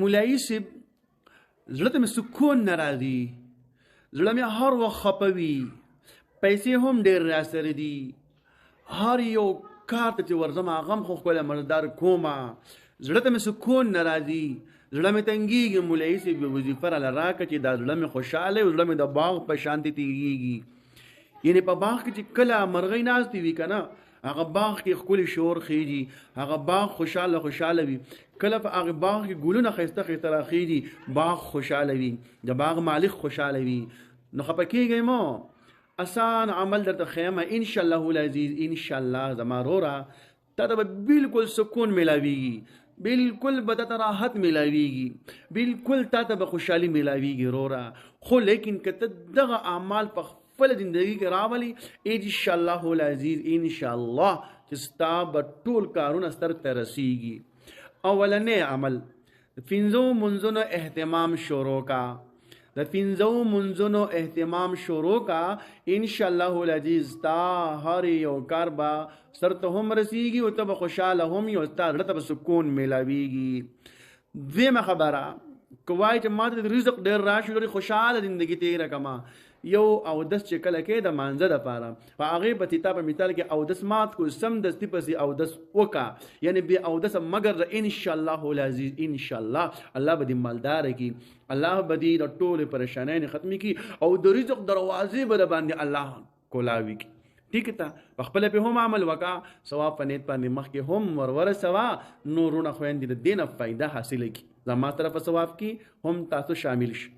مولایي صاحب زړه ته مې سکون نه راځي، زړه مې هر وخت خفه وي، پیسې هم ډېر راسره دي، هر یو کار ته چې ورځم هغه هم خو ښکلی مزدار کومه، زړه ته مې سکون نه راځي، زړه مې تنګېږي. مولایي صاحب یو وظیفه راله راکړه چې دا زړه مې خوشحاله وي، زړه مې د باغ په شانتې تېرېږي. یعنې په باغ کې چې کله مرغۍ ناستې وي که نه، هغه باغ کې ښکلي شور خیږي، هغه باغ خوشحاله وي. کله په هغه باغ کې ګلونه ښایسته ښایسته راخیږي، باغ خوشحاله وي، د باغ مالک خوشحاله وي. نو خفه کېږئ مو، آسان عمل درته ښیم انشاءالله العزیز. انشاءالله زما وروره تا ته به بلکل سکون میلاویږي، بلکل به تا ته راحت میلاویږي، بلکل تا ته به خوشحالي میلاویږي وروره. خو لیکن که ته دغه اعمال په خپل زندگی کې راولي انشاءالله العزیز، انشاءالله چې ستا به ټول کارونه سر ته رسیږي. اولنی عمل د 5 منځونو اهتمام شروع کا، د 5 منځونو اهتمام شروع کا، انشاءالله العزیز تا هر یو کار به سر ته هم رسیږي او ته به خوشحاله هم یې او ستا زړه ته به سکون میلاویږي. دویمه خبره که وایي چې ما ته د رزق ډېر راشي ډېرې خوشحاله زندګي تېره کړمه، یو اودس چې کله کې د مانځه دپاره په هغې په تا په مثال کې اودس مات کو، سمدستي پسې اودس وکړه، یعنې بې اودسه مګر انشاءالله العزیز انشاءالله الله به دې مالداره کړي، الله به دې د ټولې پریشانۍ ختمې کړي او د رزق دروازې به د باندې الله کولاوي کړي. ٹھیک تا خپل په هم عمل وکا، ثواب په نیت باندې مخکې هم ورسوا، نورونه خويندې د دینه فائدہ حاصله کړي، زما طرفه ثواب کې هم تاسو شامل شئ.